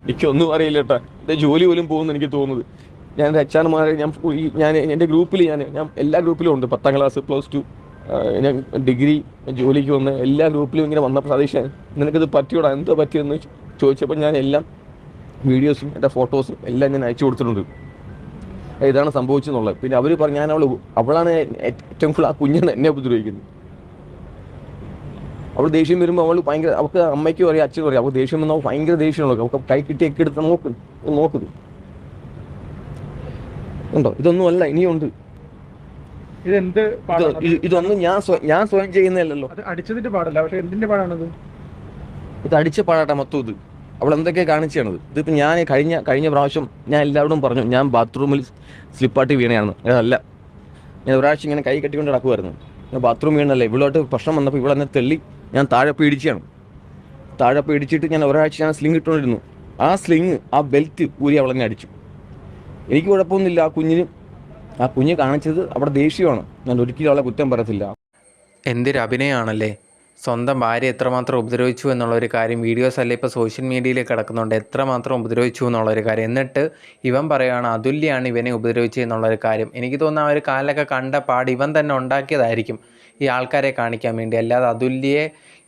എനിക്കൊന്നും അറിയില്ല കേട്ടാ. എൻ്റെ ജോലി പോലും പോകുമെന്ന് എനിക്ക് തോന്നുന്നത്. ഞാൻ HR മാരെ ഞാൻ എൻ്റെ ഗ്രൂപ്പിൽ ഞാൻ എല്ലാ ഗ്രൂപ്പിലും ഉണ്ട്. 10ാം ക്ലാസ്, +2, ഞാൻ ഡിഗ്രി, ജോലിക്ക് വന്ന എല്ലാ ഗ്രൂപ്പിലും ഇങ്ങനെ വന്നപ്പോൾ സതീഷ് നിനക്കിത് പറ്റിയോടാ, എന്താ പറ്റിയെന്ന് ചോദിച്ചപ്പോൾ ഞാൻ എല്ലാം വീഡിയോസും എൻ്റെ ഫോട്ടോസും എല്ലാം ഞാൻ അയച്ചു കൊടുത്തിട്ടുണ്ട്. ഇതാണ് സംഭവിച്ചെന്നുള്ളത്. പിന്നെ അവർ പറഞ്ഞു അവളാണ് ഏറ്റവും കൂടുതൽ ആ കുഞ്ഞാണ് എന്നെ ഉപദ്രവിക്കുന്നത്. അവൾ ദേഷ്യം വരുമ്പോൾ അവൾക്ക് അമ്മയ്ക്കും അറിയാം അച്ഛനും അറിയാം. അവൾക്ക് ദേഷ്യം വന്നാൽ ഭയങ്കര ദേഷ്യമുള്ളൂ. അവൾക്ക് കൈ കിട്ടിയൊക്കെ എടുത്ത് നോക്കുന്നു ഉണ്ടോ. ഇതൊന്നും അല്ല, ഇനിയുണ്ട്. ഇതെന്ത് ഇതൊന്നും ഞാൻ സ്വയം ചെയ്യുന്നതല്ലല്ലോ. അടിച്ചതിന്റെ പാടല്ല, പക്ഷെ എന്തിന്റെ പാടാണത്? ഇത് അടിച്ച പാടാട്ടെ മൊത്തം. അവൾ എന്തൊക്കെ കാണിച്ചാണത്. ഇതിപ്പോൾ ഞാൻ കഴിഞ്ഞ പ്രാവശ്യം ഞാൻ എല്ലാവരോടും പറഞ്ഞു ഞാൻ ബാത്റൂമിൽ സ്ലിപ്പാട്ടി വീണയാണെന്ന്. അതല്ല, ഞാൻ ഒരാഴ്ച ഇങ്ങനെ കൈ കെട്ടിക്കൊണ്ട് നടക്കുമായിരുന്നു. ഞാൻ ബാത്റൂം വീണല്ലേ, ഇവളോട്ട് പ്രശ്നം വന്നപ്പോൾ ഇവളെന്നെ തെള്ളി ഞാൻ താഴെ പിടിച്ചാണ്. താഴെ പിടിച്ചിട്ട് ഞാൻ ഒരാഴ്ച ഞാൻ സ്ലിങ് ഇട്ടുകൊണ്ടിരുന്നു. ആ ബെൽറ്റ് ഊരി അവളെന്നെ അടിച്ചു. എനിക്ക് കുഴപ്പമൊന്നുമില്ല. ആ കുഞ്ഞ് കാണിച്ചത് അവിടെ ദേഷ്യമാണ്. ഞാൻ ഒരിക്കലും അവളെ കുറ്റം പറയത്തില്ല. എന്തൊരു അഭിനയമാണല്ലേ. സ്വന്തം ഭാര്യ എത്രമാത്രം ഉപദ്രവിച്ചു എന്നുള്ളൊരു കാര്യം വീഡിയോസ് അല്ല ഇപ്പോൾ സോഷ്യൽ മീഡിയയിൽ കിടക്കുന്നുണ്ട്. എത്രമാത്രം ഉപദ്രവിച്ചു എന്നുള്ളൊരു കാര്യം. എന്നിട്ട് ഇവൻ പറയുകയാണ് അതുല്യാണ് ഇവനെ ഉപദ്രവിച്ചത് എന്നുള്ളൊരു കാര്യം. എനിക്ക് തോന്നുന്നു ആ ഒരു കാലൊക്കെ കണ്ട പാട് ഇവൻ തന്നെ ഉണ്ടാക്കിയതായിരിക്കും ഈ ആൾക്കാരെ കാണിക്കാൻ വേണ്ടി. അല്ലാതെ അതുല്യയെ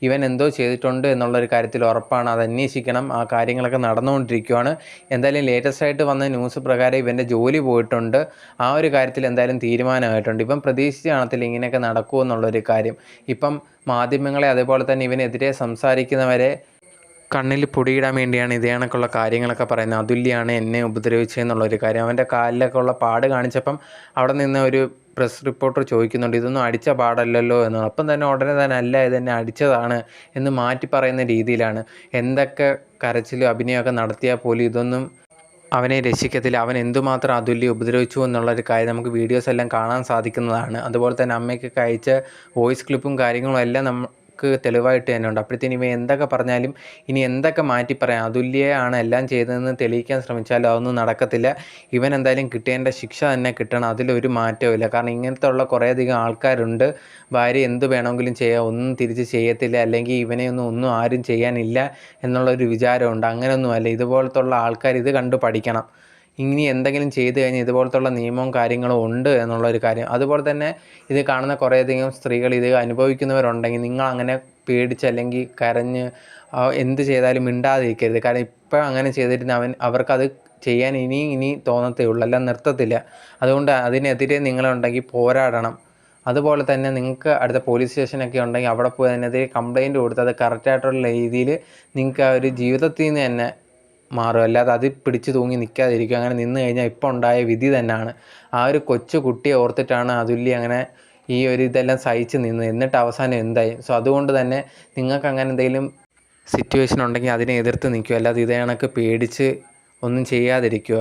ഇവൻ എന്തോ ചെയ്തിട്ടുണ്ട് എന്നുള്ളൊരു കാര്യത്തിൽ ഉറപ്പാണ്. അത് അന്വേഷിക്കണം. ആ കാര്യങ്ങളൊക്കെ നടന്നുകൊണ്ടിരിക്കുകയാണ്. എന്തായാലും ലേറ്റസ്റ്റ് ആയിട്ട് വന്ന ന്യൂസ് പ്രകാരം ഇവൻ്റെ ജോലി പോയിട്ടുണ്ട്. ആ ഒരു കാര്യത്തിൽ എന്തായാലും തീരുമാനമായിട്ടുണ്ട്. ഇവൻ പ്രതീക്ഷിച്ച് കാണത്തില്ല ഇങ്ങനെയൊക്കെ നടക്കുമോ എന്നുള്ളൊരു കാര്യം. ഇപ്പം മാധ്യമങ്ങളെ അതേപോലെ തന്നെ ഇവനെതിരെ സംസാരിക്കുന്നവരെ കണ്ണിൽ പൊടിയിടാൻ വേണ്ടിയാണ് ഇതേ കണക്കുള്ള കാര്യങ്ങളൊക്കെ പറയുന്നത്. അതുല്യാണ് എന്നെ ഉപദ്രവിച്ചതെന്നുള്ളൊരു കാര്യം. അവൻ്റെ കാലിലൊക്കെ ഉള്ള പാട് കാണിച്ചപ്പം അവിടെ നിന്ന് ഒരു പ്രസ് റിപ്പോർട്ടർ ചോദിക്കുന്നുണ്ട് ഇതൊന്നും അടിച്ച പാടല്ലല്ലോ എന്ന്. അപ്പം തന്നെ ഉടനെ തന്നെ അല്ല ഇതെന്നെ അടിച്ചതാണ് എന്ന് മാറ്റി പറയുന്ന രീതിയിലാണ്. എന്തൊക്കെ കരച്ചിലും അഭിനയമൊക്കെ നടത്തിയാൽ പോലും ഇതൊന്നും അവനെ രക്ഷിക്കത്തില്ല. അവൻ എന്തുമാത്രം അതുല്യ ഉപദ്രവിച്ചു എന്നുള്ളൊരു കാര്യം നമുക്ക് വീഡിയോസ് എല്ലാം കാണാൻ സാധിക്കുന്നതാണ്. അതുപോലെ തന്നെ അമ്മയ്ക്കൊക്കെ അയച്ച വോയിസ് ക്ലിപ്പും കാര്യങ്ങളും എല്ലാം നമുക്ക് തെളിവായിട്ട് തന്നെ ഉണ്ട്. അപ്പോഴത്തേനും ഇവ എന്തൊക്കെ പറഞ്ഞാലും ഇനി എന്തൊക്കെ മാറ്റി പറയാം, അതുല്യയാണ് എല്ലാം ചെയ്തതെന്ന് തെളിയിക്കാൻ ശ്രമിച്ചാലും അതൊന്നും നടക്കത്തില്ല. ഇവൻ എന്തായാലും കിട്ടേണ്ട ശിക്ഷ തന്നെ കിട്ടണം. അതിലൊരു മാറ്റവും ഇല്ല. കാരണം ഇങ്ങനത്തെ ഉള്ള കുറേയധികം ആൾക്കാരുണ്ട്. ഭാര്യ എന്ത് വേണമെങ്കിലും ചെയ്യാം, ഒന്നും തിരിച്ച് ചെയ്യത്തില്ല, അല്ലെങ്കിൽ ഒന്നും ആരും ചെയ്യാനില്ല എന്നുള്ളൊരു വിചാരമുണ്ട്. അങ്ങനെയൊന്നുമല്ല. ഇതുപോലത്തുള്ള ആൾക്കാർ ഇത് കണ്ടു പഠിക്കണം. ഇനി എന്തെങ്കിലും ചെയ്തു കഴിഞ്ഞാൽ ഇതുപോലത്തുള്ള നിയമവും കാര്യങ്ങളും ഉണ്ട് എന്നുള്ളൊരു കാര്യം. അതുപോലെ തന്നെ ഇത് കാണുന്ന കുറേയധികം സ്ത്രീകൾ ഇത് അനുഭവിക്കുന്നവരുണ്ടെങ്കിൽ നിങ്ങൾ അങ്ങനെ പേടിച്ച് അല്ലെങ്കിൽ കരഞ്ഞ് എന്ത് ചെയ്താലും മിണ്ടാതിരിക്കരുത്. കാരണം ഇപ്പം അങ്ങനെ ചെയ്തിട്ട് അവർക്കത് ചെയ്യാൻ ഇനി തോന്നത്തേ ഉള്ളൂ, എല്ലാം നിർത്തത്തില്ല. അതുകൊണ്ട് അതിനെതിരെ നിങ്ങളുണ്ടെങ്കിൽ പോരാടണം. അതുപോലെ തന്നെ നിങ്ങൾക്ക് അടുത്ത പോലീസ് സ്റ്റേഷനൊക്കെ ഉണ്ടെങ്കിൽ അവിടെ പോയി അതിനെതിരെ കംപ്ലയിൻറ്റ് കൊടുത്ത് അത് കറക്റ്റായിട്ടുള്ള രീതിയിൽ നിങ്ങൾക്ക് ആ ഒരു ജീവിതത്തിൽ നിന്ന് തന്നെ മാറും. അല്ലാതെ അത് പിടിച്ച് തൂങ്ങി നിൽക്കാതിരിക്കും. അങ്ങനെ നിന്ന് കഴിഞ്ഞാൽ ഇപ്പോൾ ഉണ്ടായ വിധി തന്നെയാണ്. ആ ഒരു കൊച്ചു കുട്ടിയെ ഓർത്തിട്ടാണ് അതുല്യ അങ്ങനെ ഈ ഒരു ഇതെല്ലാം സഹിച്ച് നിന്ന്. എന്നിട്ട് അവസാനം എന്തായി. സോ അതുകൊണ്ട് തന്നെ നിങ്ങൾക്ക് അങ്ങനെ എന്തെങ്കിലും സിറ്റുവേഷൻ ഉണ്ടെങ്കിൽ അതിനെ എതിർത്ത് നിൽക്കുക. അല്ലാതെ ഇതേ കണക്ക് പേടിച്ച് ഒന്നും ചെയ്യാതിരിക്കുക.